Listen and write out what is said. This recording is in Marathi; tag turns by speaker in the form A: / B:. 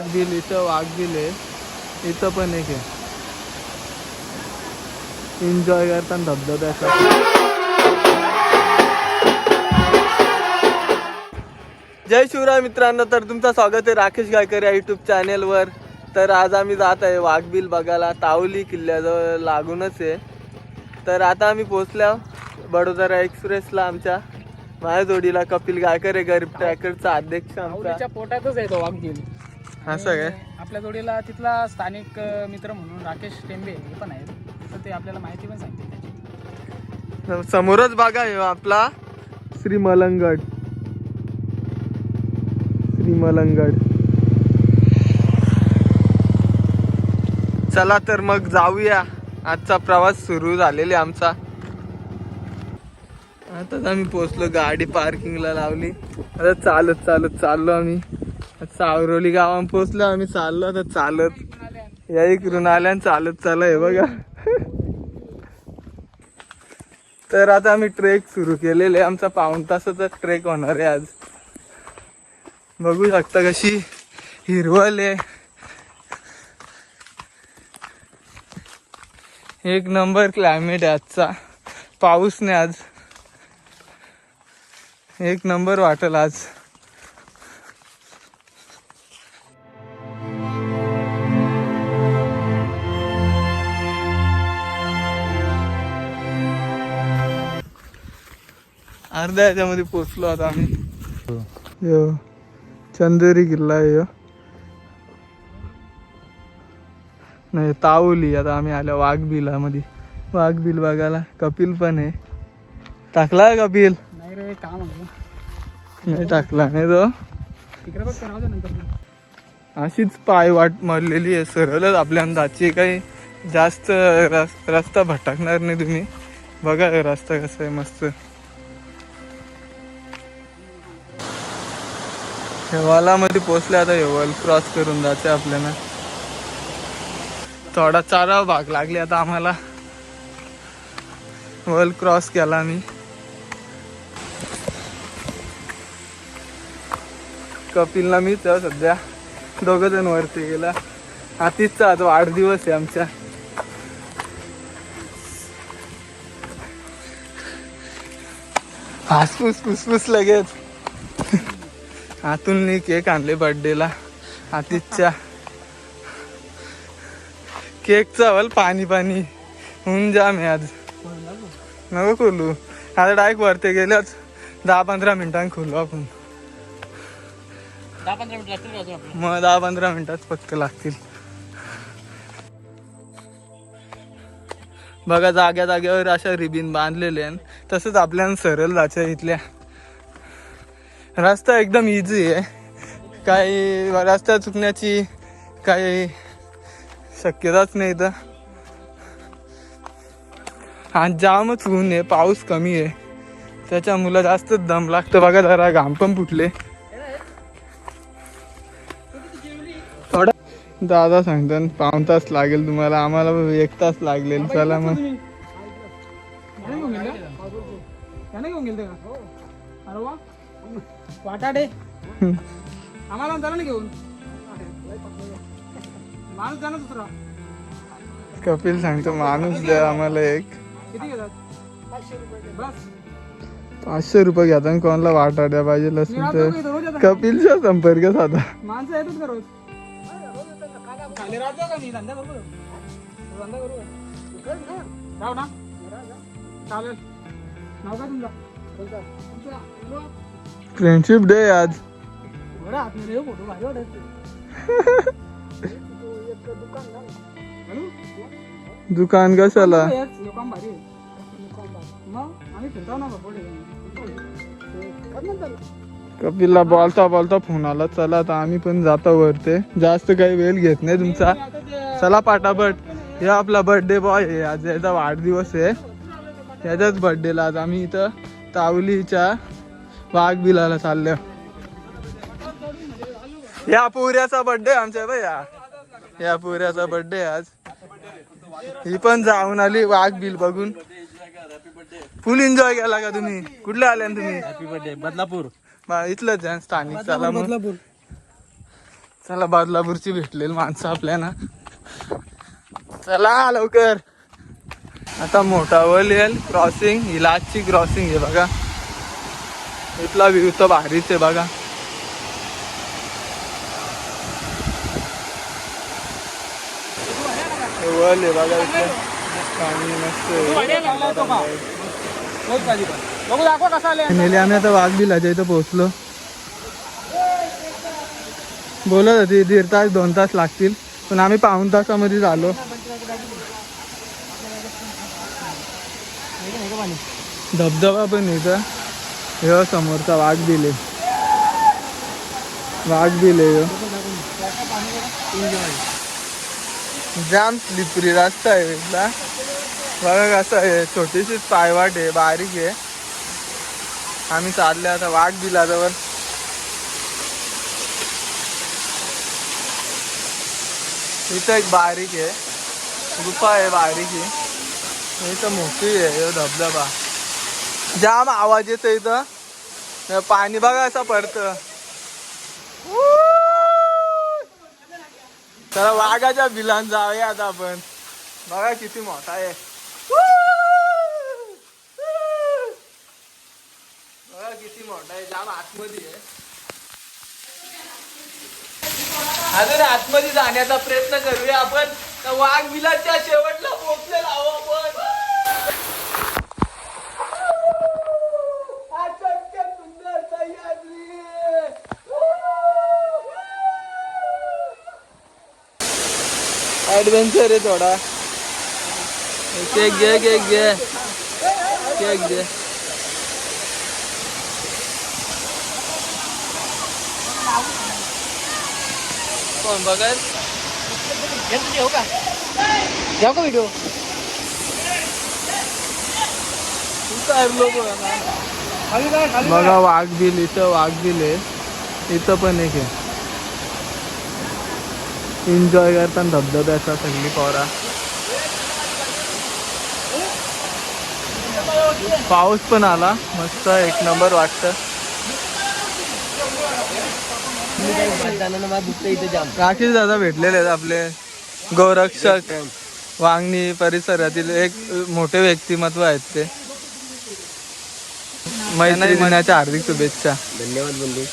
A: इथं वाघबिल आहे, इथं पण एक आहे. एन्जॉय करताना धबधब्याचा. जय शिवराय मित्रांनो, तर तुमचं स्वागत आहे राकेश गायकर या यूट्यूब चॅनेलवर. तर आज आम्ही जात आहे वाघबिल बघायला. तावली किल्ल्याजवळ लागूनच आहे. तर आता आम्ही पोहोचलो बडोदरा एक्सप्रेसला. आमच्या माझ्या जोडीला कपिल गायकर आहे, गरीब ट्रॅकरचा अध्यक्ष आमच्या.
B: पोटातच आहे तो वाघबिल.
A: असं काय?
B: आपल्या जोडीला तिथला स्थानिक मित्र म्हणून राकेश टेंबे हे पण आहेत, तर ते आपल्याला माहिती पण सांगतील त्याची.
A: समोरच बघा हे आपला श्री मलंगड. चला तर मग जाऊया. आजचा प्रवास सुरू झालेला आमचा. आताच आम्ही पोहोचलो, गाडी पार्किंगला लावली. आता चालत चाललो आम्ही. सावरोली गावात पोहोचलो आम्ही. चाललो आता चालत, या इकडून आल्यान चालत चालू आहे बघा. तर आता आम्ही ट्रेक सुरू केलेले. आमचा 1.5 तासाचा ट्रेक होणार आहे आज. बघू शकता कशी हिरवळ आहे. एक नंबर क्लायमेट आहे आजचा. पाऊस नाही आज. एक नंबर वाटेल आज. अर्ध्या ह्याच्यामध्ये पोचलो आता आम्ही. यो चंदेरी किल्ला आहे. नाही तावली. आता आम्ही आलो वाघबिला मध्ये. वाघबिल बघायला. कपिल पण आहे. टाकला कपिल?
B: नाही रे, काम
A: नाही टाकला नाही तो.
B: तिकडे बघ करावं नंतर.
A: अशीच पाय वाट मारलेली आहे सरळच आपल्या अंदाची. काही जास्त रस्ता भटकणार नाही तुम्ही. बघा रस्ता कसा आहे मस्त. हेवालामध्ये पोचले. आता हेवाल क्रॉस करून जायचं आपल्याला. थोडा चारा भाग लागले आता आम्हाला. वल क्रॉस केला आम्ही. कपिलला मी तर सध्या दोघं जण वरती गेला. आतिथचा आज वाढदिवस आहे आमच्या. हासपूस फुसफुस लगेच. आतून केक आणले बर्थडेला आतिथच्या. केकचा वल पाणी होऊन जाम आहे आज. नको खोलू आता. डायरेक्ट वरती गेल्याच 10-15 मिनिटांनी खोलू आपण.
B: 10-15 मिनिट लागतील.
A: मग 10-15 मिनिटात फक्त लागतील. बघा जाग्यावर अशा रिबीन बांधलेले आहे. तसंच आपल्याला सरळ जायचं. इथल्या रस्ता एकदम इझी आहे. काही रस्ता चुकण्याची काही शक्यताच नाही इथं. आज जामच ऊन आहे, पाऊस कमी आहे, त्याच्यामुळे जास्त दम लागतं. बघा जरा घाम पण फुटले. थोडा दादा सांगतात 1.5 तास लागेल तुम्हाला. आम्हाला 1 तास लागलेल. चला मग.
B: वाटाडे आम्हाला झालं ना घेऊन. माणूस जाणार दुसरा.
A: कपिल सांगतो माणूस द्या आम्हाला एक.
B: किती घेतात?
A: 500 रुपये घेतात. कोणाला वाटाड्या पाहिजे असेल तर कपिलचा संपर्क साधा.
B: माणसं येतात का रोज? खाली राहतो का मी? धंदा करू धंदा करू जाऊ ना. चालेल. नाव काय तुमचा?
A: फ्रेंडशिप डे आज.
B: फोटो भारी वाटत.
A: दुकान कशाला?
B: काम भारी आहे. मग आम्ही फिरतो ना.
A: कपिलला बोलता फोन आला. चला आता आम्ही पण जातो वरते. जास्त काही वेळ घेत नाही तुमचा. चला पाटापट. हे आपला बर्थडे बॉय आहे. आज याचा वाढदिवस आहे. याच्याच बर्थडेला आज आम्ही इथं तावलीच्या वाघबिलाला चाललो. या पुऱ्याचा बर्थडे आमच्या भैया. या पुऱ्याचा बर्थडे आज. ही पण जाऊन आली वाघबिल बघून. फुल एन्जॉय केला का तुम्ही? कुठले आले तुम्ही?
B: Happy birthday. बदलापूर.
A: इथलंच आहे स्थानिक. चला मग चला बदलापूरची भेटलेली माणसं आपल्याला. चला लवकर. आता मोठा वल येईल क्रॉसिंग, ही लास्टची क्रॉसिंग आहे बघा. इथला व्ह्यू तर भारीच आहे बघा. वल आहे बघा इथे. पाणी मस्त
B: बघू दाखवा कसा आले.
A: नेले आम्ही आता वाघबिलाच्या इथं पोहोचलो. बोलत होती 1.5 तास 2 तास लागतील, पण आम्ही पाऊण तासामध्ये झालो. धबधबा पण इथं हे समोरचा वाघबिल आहे. वाघबिल आहे ह्यो. जाम स्लिपरी रस्ता आहे इथला बघा. कसं आहे, छोटीशीच पायवाट आहे, बारीक आहे. आम्ही चालले आता वाघबिलाजवळ. इथं एक बारीक आहे गुफा आहे, बारीक आहे. इथं मोठी आहे ह्यो धबधबा. जाम आवाज येतो इथं. पाणी बघा असं पडतं. तर वाघाच्या बिलान जाऊया आता आपण. बघा किती मोठा आहे. बघा किती मोठा आहे, जाम आतमध्ये आहे. अजून आतमध्ये जाण्याचा प्रयत्न करूया आपण. तर वाघ बिलाच्या शेवटला पोहोचलेला आहो आपण. ऍडव्हेंचर आहे थोडा. केक घे, केक घे, केक घे. कोण बघाल
B: जाऊ का व्हिडिओ.
A: बघा वाघबिल. इथं वाघबिल आहे. इथं पण एक आहे. एन्जॉय करताना धबधब्याचा सगळी पोरा. पाऊस पण आला मस्त, एक नंबर वाटतं. राकेश दादा भेटलेले आहेत आपले गोरक्षक वांगणी परिसरातील एक मोठे व्यक्तिमत्व आहेत ते. मैत्री दिनाच्या हार्दिक शुभेच्छा.
B: धन्यवाद बंधू.